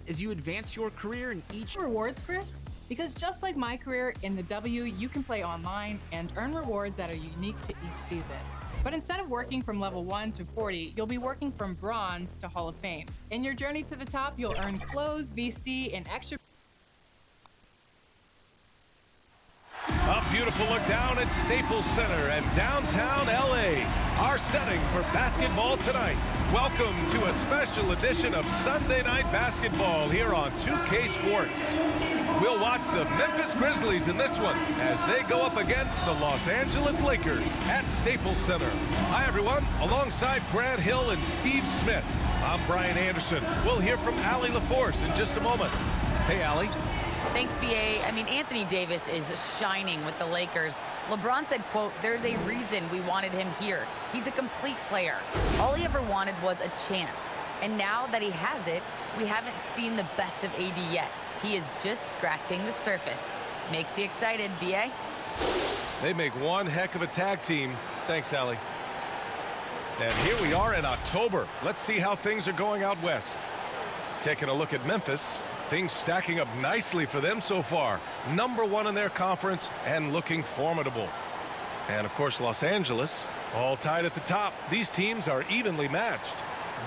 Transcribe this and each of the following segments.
as you advance your career in each rewards, Chris? Because just like my career in the W, you can play online and earn rewards that are unique to each season. But instead of working from level 1 to 40, you'll be working from bronze to Hall of Fame. In your journey to the top, you'll earn clothes, VC, and extra. A beautiful look down at Staples Center and downtown LA. Our setting for basketball tonight. Welcome to a special edition of Sunday Night Basketball here on 2K Sports. We'll watch the Memphis Grizzlies in this one as they go up against the Los Angeles Lakers at Staples Center. Hi, everyone. Alongside Grant Hill and Steve Smith, I'm Brian Anderson. We'll hear from Allie LaForce in just a moment. Hey, Allie. Thanks, BA. Anthony Davis is shining with the Lakers. LeBron said, quote, "There's a reason we wanted him here. He's a complete player. All he ever wanted was a chance. And now that he has it, we haven't seen the best of AD yet. He is just scratching the surface." Makes you excited, BA? They make one heck of a tag team. Thanks, Allie. And here we are in October. Let's see how things are going out west. Taking a look at Memphis. Things stacking up nicely for them so far. #1 in their conference and looking formidable. And, of course, Los Angeles, all tied at the top. These teams are evenly matched.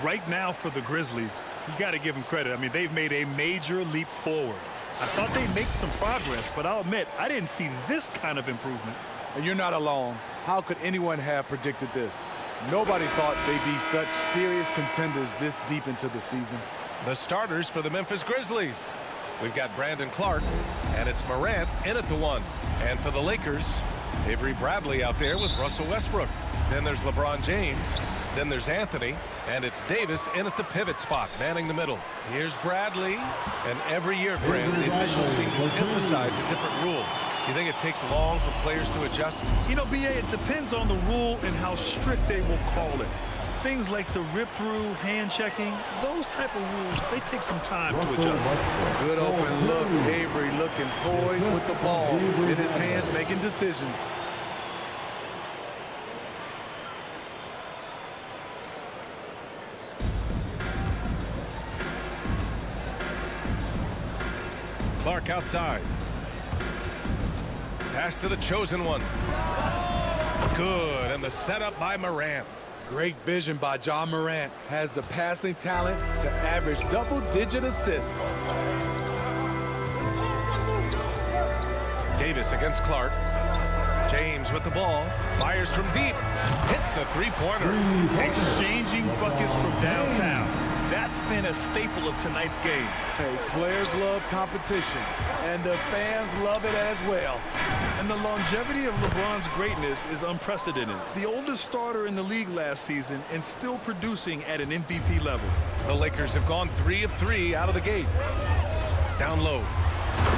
Right now for the Grizzlies, you got to give them credit. I mean, they've made a major leap forward. I thought they'd make some progress, but I'll admit, I didn't see this kind of improvement. And you're not alone. How could anyone have predicted this? Nobody thought they'd be such serious contenders this deep into the season. The starters for the Memphis Grizzlies. We've got Brandon Clark, and it's Morant in at the 1. And for the Lakers, Avery Bradley out there with Russell Westbrook. Then there's LeBron James. Then there's Anthony, and it's Davis in at the pivot spot, manning the middle. Here's Bradley, and every year, Grant, the officials seem to emphasize a different rule. You think it takes long for players to adjust? You know, BA, it depends on the rule and how strict they will call it. Things like the rip-through, hand-checking, those type of rules, they take some time to adjust. Good open look. Avery looking poised with the ball in his hands, making decisions. Clark outside. Pass to the chosen one. Good, and the setup by Morant. Great vision by John Morant. Has the passing talent to average double-digit assists. Davis against Clark. James with the ball. Fires from deep. Hits the three-pointer. Exchanging buckets from downtown. That's been a staple of tonight's game. Hey, players love competition, and the fans love it as well. And the longevity of LeBron's greatness is unprecedented. The oldest starter in the league last season and still producing at an MVP level. The Lakers have gone 3 of 3 out of the gate. Down low.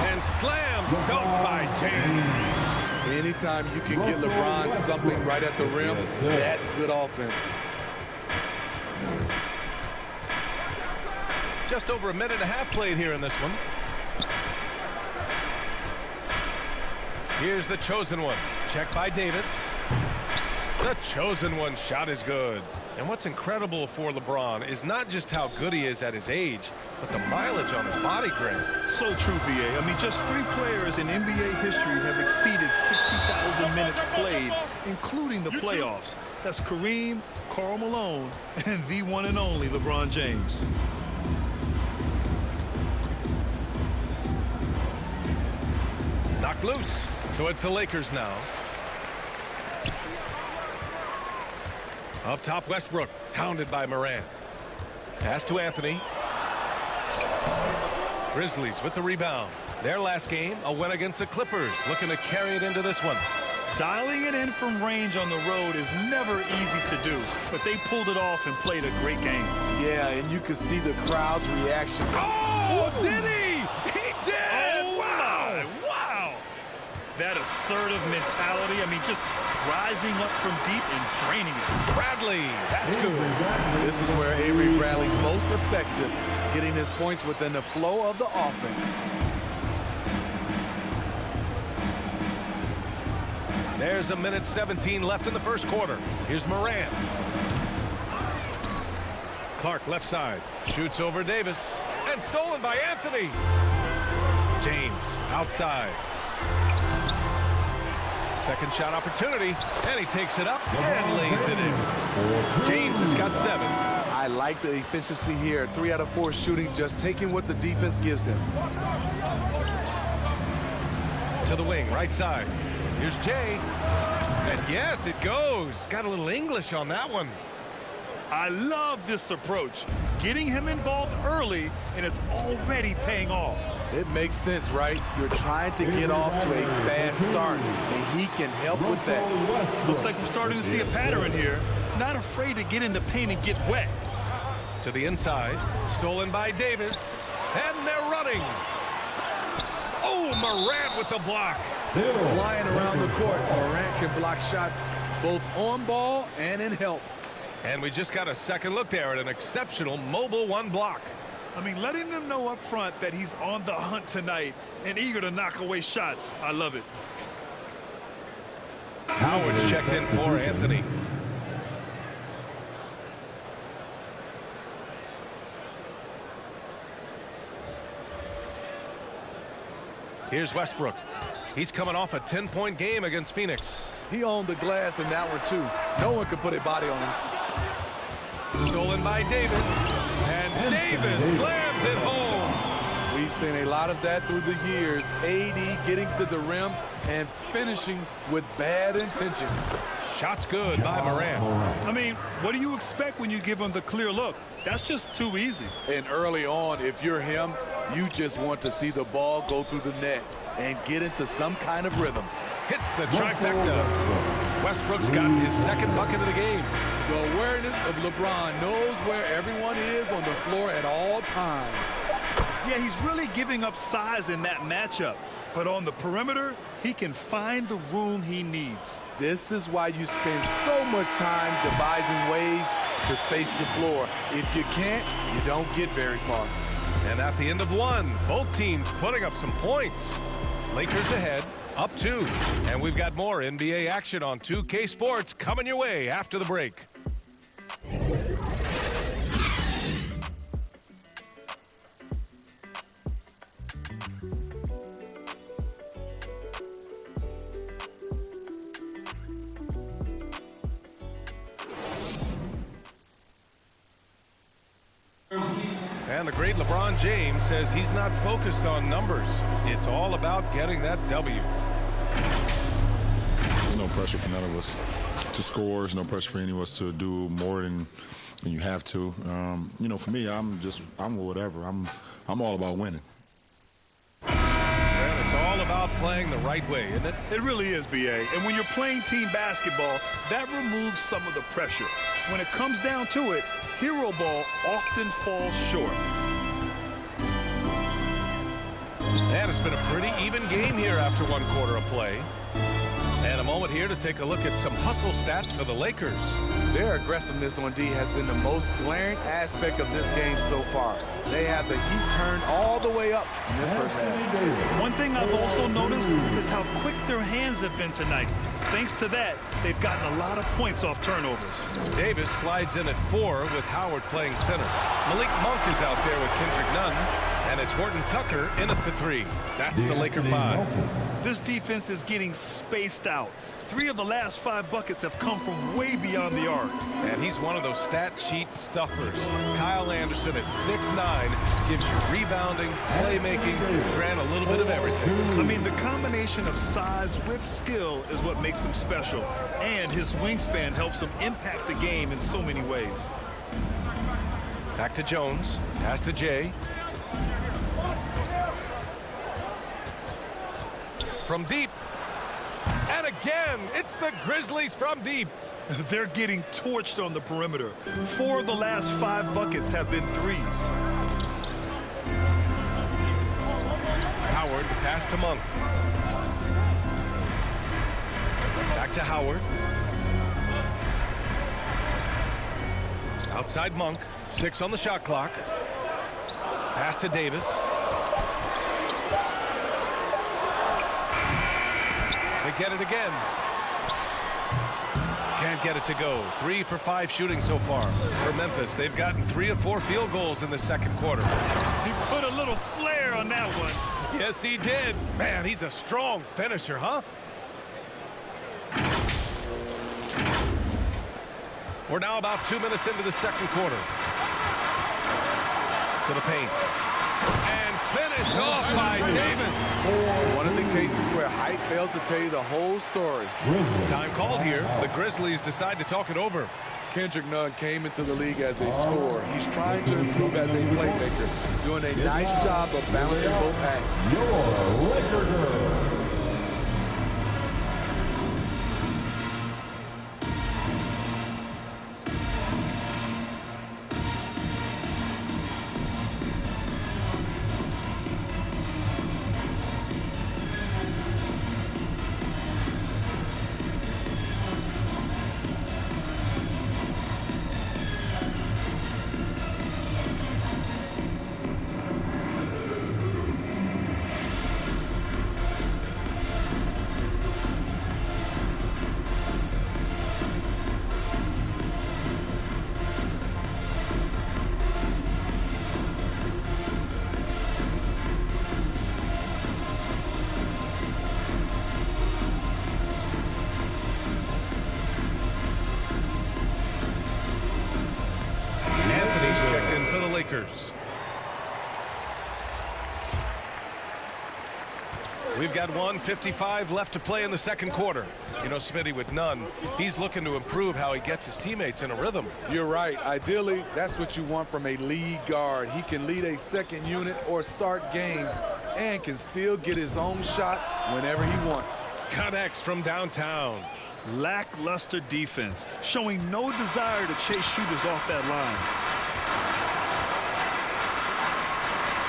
And slam dunk by James. Anytime you can get LeBron something right at the rim, that's good offense. Just over a minute and a half played here in this one. Here's the chosen one. Check by Davis. The chosen one shot is good. And what's incredible for LeBron is not just how good he is at his age, but the mileage on his body, Grant. So true, BA. I mean, just 3 players in NBA history have exceeded 60,000 minutes played, including the playoffs. That's Kareem, Karl Malone, and the one and only LeBron James. Knocked loose. So it's the Lakers now. Up top, Westbrook, hounded by Morant. Pass to Anthony. Grizzlies with the rebound. Their last game, a win against the Clippers, looking to carry it into this one. Dialing it in from range on the road is never easy to do, but they pulled it off and played a great game. Yeah, and you could see the crowd's reaction. Oh, did he? He did! Oh, wow! Wow! That assertive mentality, I mean, just rising up from deep and draining it. Bradley, that's good. This is where Avery Bradley's most effective, getting his points within the flow of the offense. There's a minute 17 left in the first quarter. Here's Morant. Clark left side. Shoots over Davis and stolen by Anthony. James outside. Second shot opportunity, and he takes it up and lays it in. James has got 7. I like the efficiency here. 3 out of 4 shooting, just taking what the defense gives him. To the wing, right side. Here's Jay. And yes, it goes. Got a little English on that one. I love this approach. Getting him involved early, and it's already paying off. It makes sense, right? You're trying to get off to a fast start, and he can help with that. Looks like we're starting to see a pattern here. Not afraid to get in the paint and get wet. To the inside, stolen by Davis, and they're running. Oh, Morant with the block. Flying around the court, Morant can block shots both on ball and in help. And we just got a second look there at an exceptional mobile 1 block. I mean, letting them know up front that he's on the hunt tonight and eager to knock away shots. I love it. Howard's checked in for Anthony. Here's Westbrook. He's coming off a 10-point game against Phoenix. He owned the glass in that one, too. No one could put a body on him. Stolen by Davis, and Davis slams it home. We've seen a lot of that through the years. AD getting to the rim and finishing with bad intentions. Shot's good by Morant. I mean, what do you expect when you give him the clear look? That's just too easy. And early on, if you're him, you just want to see the ball go through the net and get into some kind of rhythm. Hits the trifecta. Westbrook's got his second bucket of the game. The awareness of LeBron knows where everyone is on the floor at all times. Yeah, he's really giving up size in that matchup. But on the perimeter, he can find the room he needs. This is why you spend so much time devising ways to space the floor. If you can't, you don't get very far. And at the end of 1, both teams putting up some points. Lakers ahead, up 2. And we've got more NBA action on 2K Sports coming your way after the break. And the great LeBron James says he's not focused on numbers. It's all about getting that W. There's no pressure for none of us to score. There's no pressure for any of us to do more than you have to. You know, for me, I'm whatever. I'm all about winning. And it's all about playing the right way, isn't it? It really is, B.A. And when you're playing team basketball, that removes some of the pressure. When it comes down to it, hero ball often falls short. And it's been a pretty even game here after 1 quarter of play. And a moment here to take a look at some hustle stats for the Lakers. Their aggressiveness on D has been the most glaring aspect of this game so far. They have the heat turned all the way up in this first half. One thing I've also noticed is how quick their hands have been tonight. Thanks to that, they've gotten a lot of points off turnovers. Davis slides in at 4 with Howard playing center. Malik Monk is out there with Kendrick Nunn. And it's Horton Tucker in at the 3. That's the Laker 5. This defense is getting spaced out. 3 of the last 5 buckets have come from way beyond the arc. And he's one of those stat sheet stuffers. Kyle Anderson at 6'9" gives you rebounding, playmaking, grant a little bit of everything. I mean, the combination of size with skill is what makes him special. And his wingspan helps him impact the game in so many ways. Back to Jones. Pass to Jay. From deep. And again, it's the Grizzlies from deep. They're getting torched on the perimeter. 4 of the last 5 buckets have been threes. Howard, the pass to Monk. Back to Howard. Outside Monk. 6 on the shot clock. Pass to Davis. They get it again. Can't get it to go. 3 for 5 shooting so far. For Memphis, they've gotten 3 of 4 field goals in the second quarter. He put a little flair on that one. Yes, he did. Man, he's a strong finisher, huh? We're now about 2 minutes into the second quarter. To the paint. And finished off by Davis. One of the cases where height fails to tell you the whole story. Time called here. The Grizzlies decide to talk it over. Kendrick Nunn came into the league as a scorer. He's trying to improve as a playmaker, doing a nice job of balancing both acts. Your Laker girl. Lakers. We've got 1:55 left to play in the second quarter. You know, Smitty, with Nunn, he's looking to improve how he gets his teammates in a rhythm. You're right. Ideally, that's what you want from a lead guard. He can lead a second unit or start games and can still get his own shot whenever he wants. Connects from downtown. Lackluster defense, showing no desire to chase shooters off that line.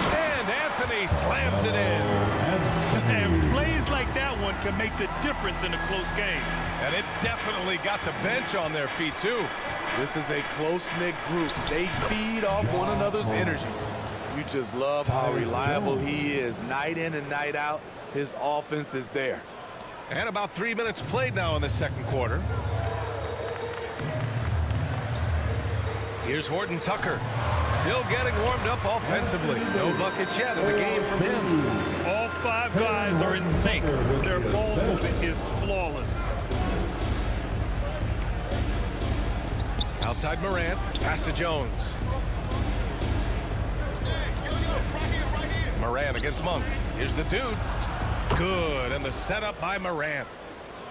And Anthony slams it in. And plays like that one can make the difference in a close game. And it definitely got the bench on their feet, too. This is a close-knit group. They feed off one another's energy. You just love how reliable he is. Night in and night out, his offense is there. And about 3 minutes played now in the second quarter. Here's Horton Tucker. Still getting warmed up offensively. No buckets yet in the game from him. All five guys are in sync. Their ball movement is flawless. Outside Morant. Pass to Jones. Morant against Monk. Here's the dude. Good. And the setup by Morant.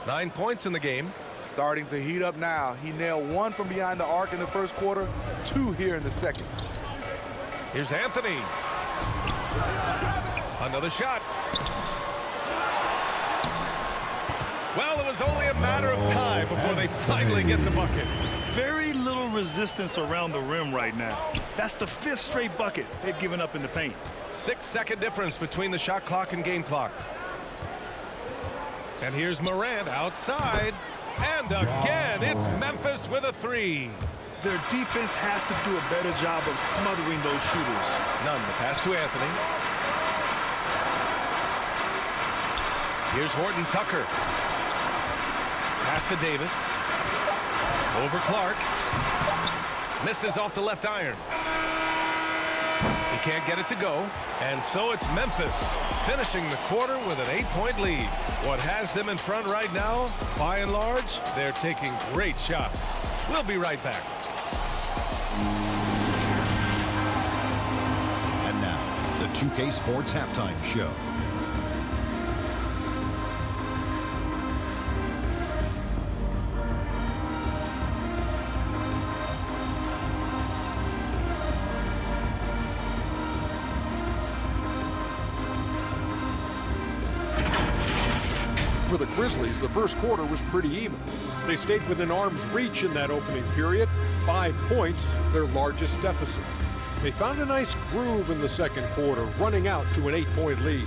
9 points in the game. Starting to heat up now. He nailed one from behind the arc in the first quarter, 2 here in the second. Here's Anthony. Another shot. Well, it was only a matter of time before they finally get the bucket. Very little resistance around the rim right now. That's the 5th straight bucket they've given up in the paint. 6-second difference between the shot clock and game clock. And here's Morant outside. And again, it's Memphis with a 3. Their defense has to do a better job of smothering those shooters. Nunn, the pass to Anthony. Here's Horton Tucker. Pass to Davis. Over Clark. Misses off the left iron. He can't get it to go. And so it's Memphis finishing the quarter with an 8-point lead. What has them in front right now, by and large, they're taking great shots. We'll be right back. And now, the 2K Sports Halftime Show. For the Grizzlies, the first quarter was pretty even. They stayed within arm's reach in that opening period. 5 points, their largest deficit. They found a nice groove in the second quarter, running out to an 8-point lead.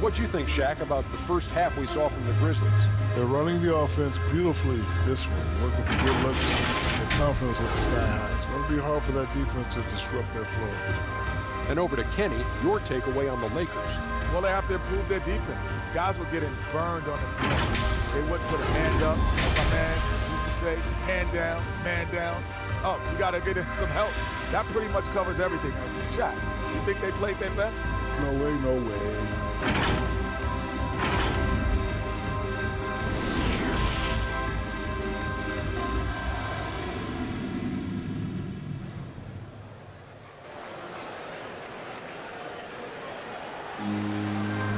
What'd you think, Shaq, about the first half we saw from the Grizzlies? They're running the offense beautifully this one, working for good looks and confidence at the sky high. It's going to be hard for that defense to disrupt their flow. And over to Kenny, your takeaway on the Lakers. Well, they have to improve their defense. Guys were getting burned on the field. They wouldn't put a hand up. As my man used to say, hand down, man down. Oh, you got to get him some help. That pretty much covers everything. Shot, you think they played their best? No way, no way.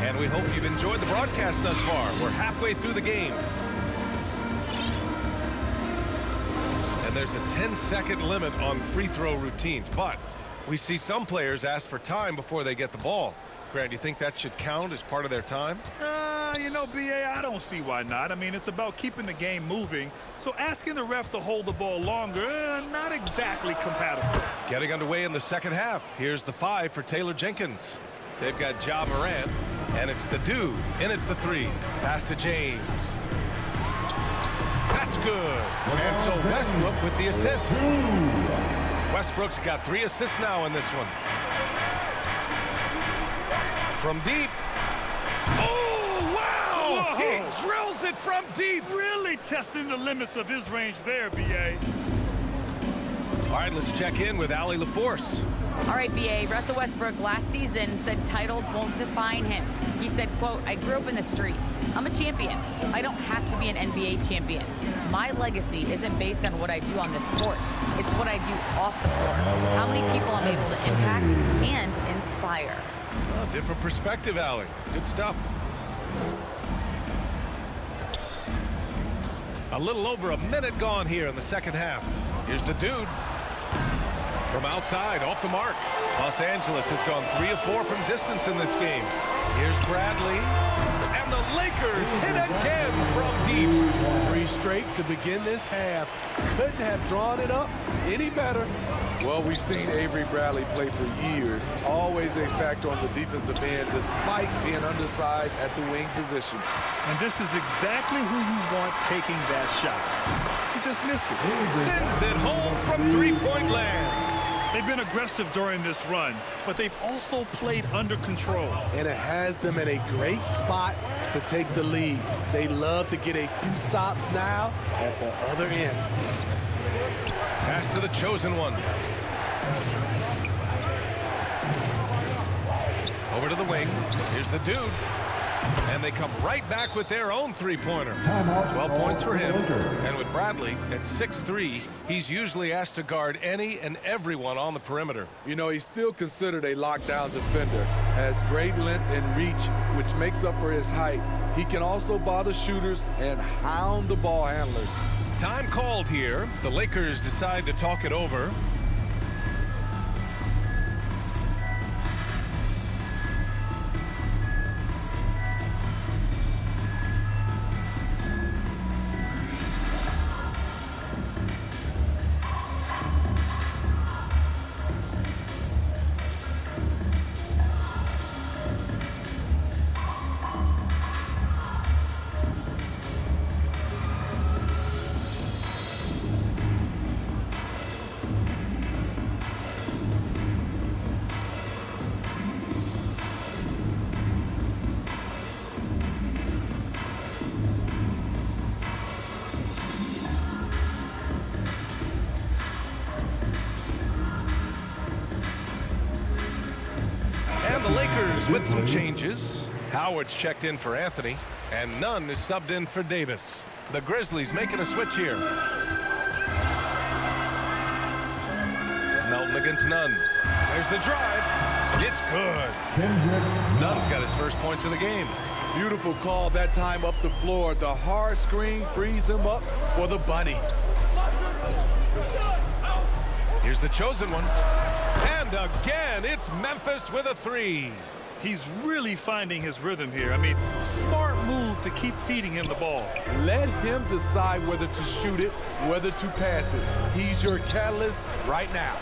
And we hope you've enjoyed the broadcast thus far. We're halfway through the game. And there's a 10-second limit on free throw routines, but we see some players ask for time before they get the ball. Grant, do you think that should count as part of their time? You know, B.A., I don't see why not. I mean, it's about keeping the game moving. So asking the ref to hold the ball longer, not exactly compatible. Getting underway in the second half. Here's the 5 for Taylor Jenkins. They've got Ja Morant, and it's the dude in at the 3. Pass to James. That's good. And so Westbrook with the assist. Westbrook's got 3 assists now in this one. From deep. Oh, wow! Whoa. He drills it from deep. Really testing the limits of his range there, B.A. All right, let's check in with Allie LaForce. All right, BA, Russell Westbrook last season said titles won't define him. He said, quote, I grew up in the streets. I'm a champion. I don't have to be an NBA champion. My legacy isn't based on what I do on this court. It's what I do off the floor. How many people I'm able to impact and inspire. Oh, different perspective, Allie. Good stuff. A little over a minute gone here in the second half. Here's the dude. From outside, off the mark. Los Angeles has gone 3 of 4 from distance in this game. Here's Bradley. And the Lakers hit again from deep. 3 straight to begin this half. Couldn't have drawn it up any better. Well, we've seen Avery Bradley play for years. Always a factor on the defensive end, despite being undersized at the wing position. And this is exactly who you want taking that shot. He just missed it. Sends it home from three-point land. They've been aggressive during this run, but they've also played under control. And it has them in a great spot to take the lead. They love to get a few stops now at the other end. Pass to the chosen one. Over to the wing. Here's the dude. And they come right back with their own three-pointer. 12 points for him. And with Bradley at 6'3", he's usually asked to guard any and everyone on the perimeter. You know, he's still considered a lockdown defender. Has great length and reach, which makes up for his height. He can also bother shooters and hound the ball handlers. Time called here. The Lakers decide to talk it over. The Lakers with some changes. Howard's checked in for Anthony, and Nunn is subbed in for Davis. The Grizzlies making a switch here. Melton against Nunn. There's the drive. It's good. Nunn's got his first points of the game. Beautiful call that time up the floor. The hard screen frees him up for the bunny. Here's the chosen one. And again, it's Memphis with a 3. He's really finding his rhythm here. I mean, smart move to keep feeding him the ball. Let him decide whether to shoot it, whether to pass it. He's your catalyst right now.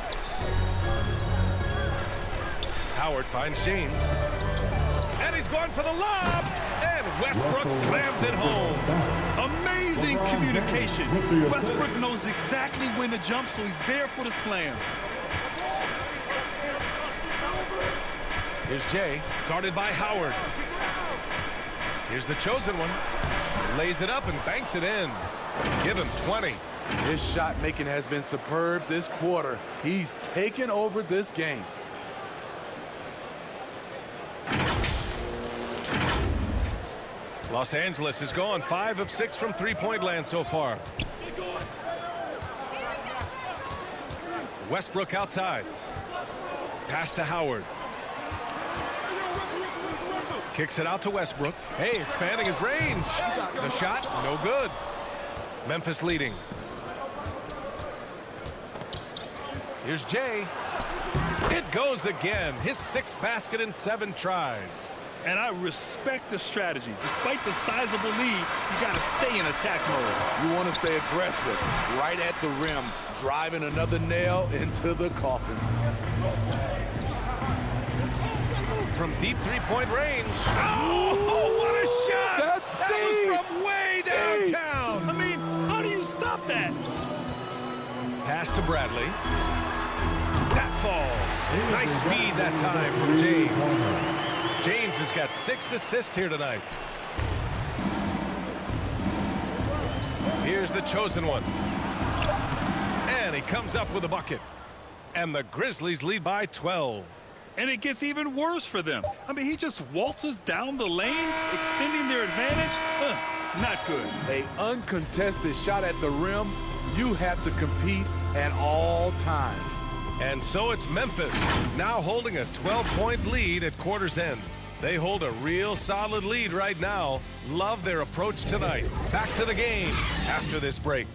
Howard finds James. And he's going for the lob. And Westbrook slams it home. Amazing communication. Westbrook knows exactly when to jump, so he's there for the slam. Here's Jay, guarded by Howard. Here's the chosen one. Lays it up and banks it in. Give him 20. His shot making has been superb this quarter. He's taken over this game. Los Angeles has gone 5 of 6 from three-point land so far. Westbrook outside. Pass to Howard. Kicks it out to Westbrook. Hey, expanding his range. The shot, no good. Memphis leading. Here's Jay. It goes again. His 6th basket in 7 tries. And I respect the strategy. Despite the sizable lead, you got to stay in attack mode. You want to stay aggressive, right at the rim, driving another nail into the coffin. From deep three-point range. Oh, what a shot! That was from way downtown. I mean, how do you stop that? Pass to Bradley. That falls. Nice feed that time from James. James has got 6 assists here tonight. Here's the chosen one. And he comes up with a bucket. And the Grizzlies lead by 12. And it gets even worse for them. I mean, he just waltzes down the lane, extending their advantage. Not good. An uncontested shot at the rim. You have to compete at all times. And so it's Memphis, now holding a 12-point lead at quarter's end. They hold a real solid lead right now. Love their approach tonight. Back to the game after this break.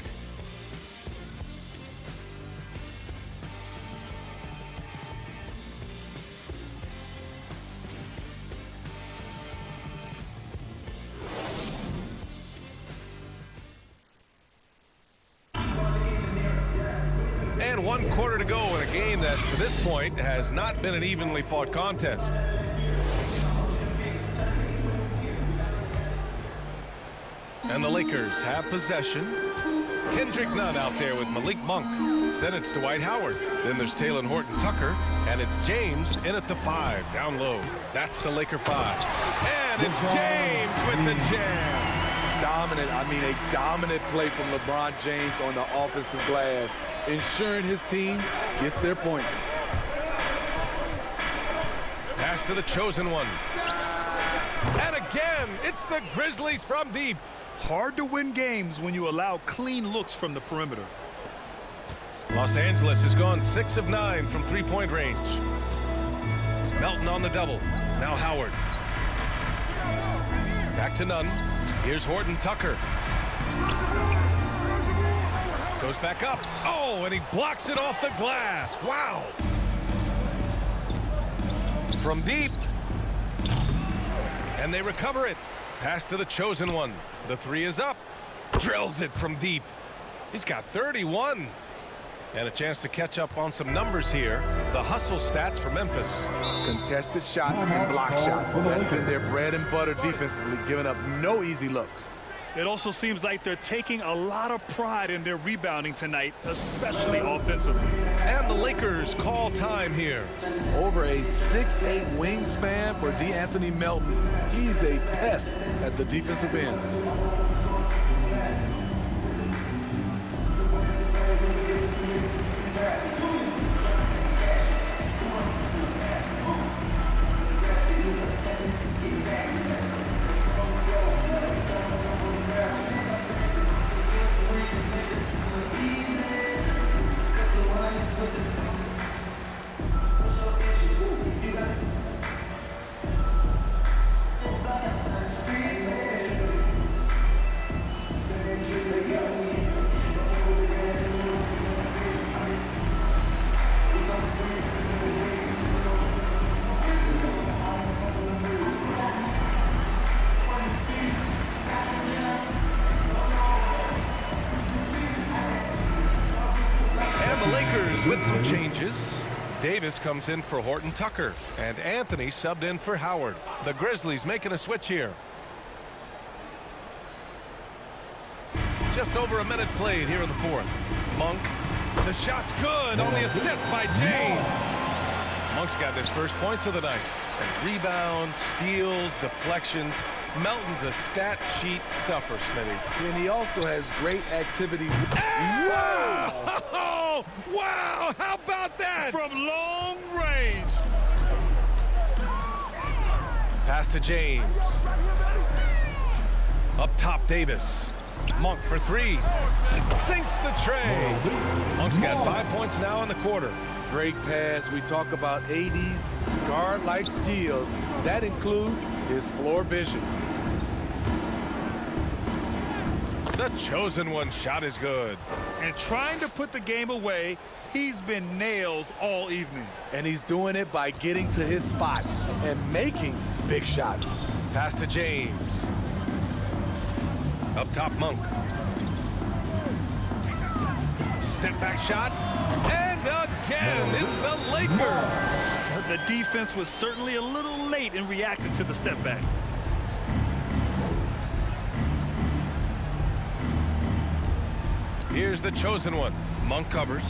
And 1 quarter to go in a game that, to this point, has not been an evenly fought contest. And the Lakers have possession. Kendrick Nunn out there with Malik Monk. Then it's Dwight Howard. Then there's Talen Horton-Tucker. And it's James in at the 5, down low. That's the Laker 5. And it's James with the jam. A dominant play from LeBron James on the offensive glass, ensuring his team gets their points. Pass to the chosen one. And again, it's the Grizzlies from deep. Hard to win games when you allow clean looks from the perimeter. Los Angeles has gone 6 of 9 from three-point range. Melton on the double. Now Howard. Back to Nunn. Here's Horton-Tucker. Goes back up. Oh, and he blocks it off the glass. Wow. From deep. And they recover it. Pass to the chosen one. The 3 is up. Drills it from deep. He's got 31. And a chance to catch up on some numbers here. The hustle stats for Memphis. Contested shots and block shots. That's been their bread and butter defensively, giving up no easy looks. It also seems like they're taking a lot of pride in their rebounding tonight, especially offensively. And the Lakers call time here. Over a 6'8" wingspan for DeAnthony Melton. He's a pest at the defensive end. With some changes, Davis comes in for Horton-Tucker, and Anthony subbed in for Howard. The Grizzlies making a switch here. Just over a minute played here in the 4th. Monk, the shot's good on the assist by James. Monk's got his first points of the night. And rebounds, steals, deflections. Melton's a stat sheet stuffer, Smitty. And he also has great activity. Wow! Oh, wow! How about that? From long range. Pass to James. Up top, Davis. Monk for three. Sinks the tray. Monk's got 5 points now in the quarter. Great pass. We talk about AD's guard-like skills. That includes his floor vision. The chosen one shot is good. And trying to put the game away, he's been nails all evening. And he's doing it by getting to his spots and making big shots. Pass to James. Up top, Monk. Step back shot. And again, it's the Lakers. The defense was certainly a little late in reacting to the step back. Here's the chosen one. Monk covers.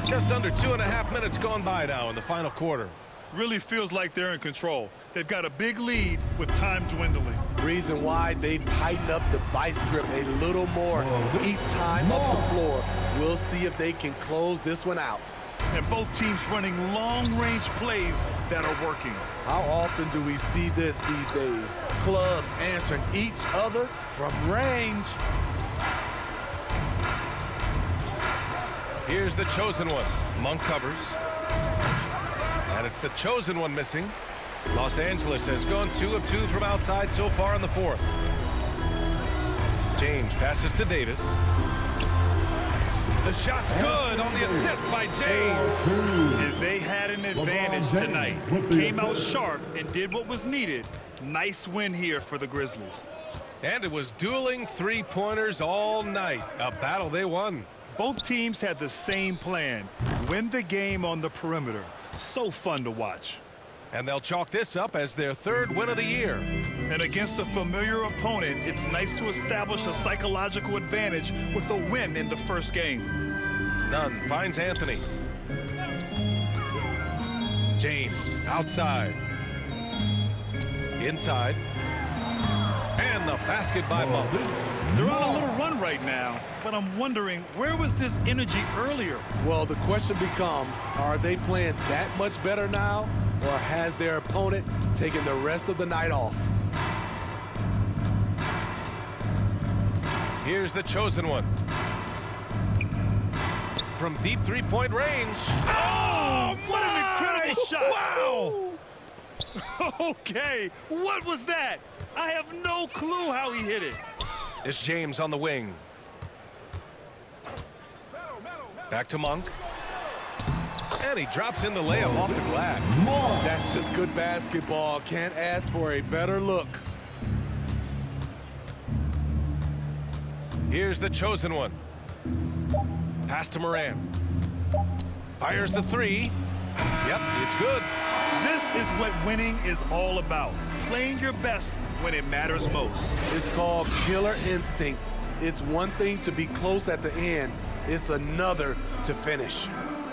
Just under 2.5 minutes gone by now in the final quarter. Really feels like they're in control. They've got a big lead with time dwindling. Reason why they've tightened up the vice grip a little more each time up the floor. We'll see if they can close this one out. And both teams running long-range plays that are working. How often do we see this these days? Clubs answering each other from range. Here's the chosen one. Monk covers. And it's the chosen one missing. Los Angeles has gone 2 of 2 from outside so far in the fourth. James passes to Davis. The shot's good on the assist by James. If they had an advantage tonight, came out sharp and did what was needed, nice win here for the Grizzlies. And it was dueling three-pointers all night. A battle they won. Both teams had the same plan. Win the game on the perimeter. So fun to watch. And they'll chalk this up as their 3rd win of the year. And against a familiar opponent, it's nice to establish a psychological advantage with the win in the first game. Nunn finds Anthony. James outside. Inside. And the basket by Monk. They're on a little run right now, but I'm wondering, where was this energy earlier? Well, the question becomes, are they playing that much better now, or has their opponent taken the rest of the night off? Here's the chosen one. From deep three-point range. Oh, what an incredible shot! Wow! Okay, what was that? I have no clue how he hit it. It's James on the wing. Back to Monk. And he drops in the layup off the glass. That's just good basketball. Can't ask for a better look. Here's the chosen one. Pass to Moran. Fires the three. Yep, it's good. This is what winning is all about. Playing your best when it matters most. It's called killer instinct. It's one thing to be close at the end. It's another to finish.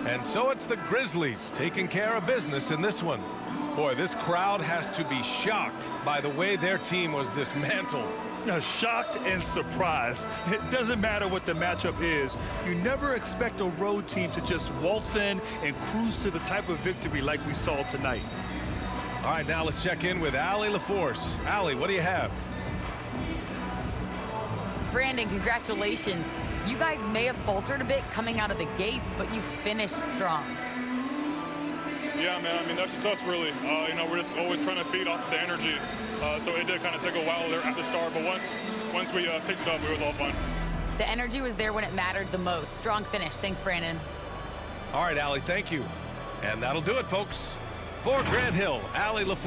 And so it's the Grizzlies taking care of business in this one. Boy, this crowd has to be shocked by the way their team was dismantled. Now, shocked and surprised. It doesn't matter what the matchup is. You never expect a road team to just waltz in and cruise to the type of victory like we saw tonight. All right, now let's check in with Allie LaForce. Allie, what do you have? Brandon, congratulations. You guys may have faltered a bit coming out of the gates, but you finished strong. Yeah, man, I mean, that's just us, really. You know, we're just always trying to feed off the energy. So it did kind of take a while there at the start, but once we picked it up, it was all fun. The energy was there when it mattered the most. Strong finish. Thanks, Brandon. All right, Allie, thank you. And that'll do it, folks. For Grant Hill, Allie LaForce.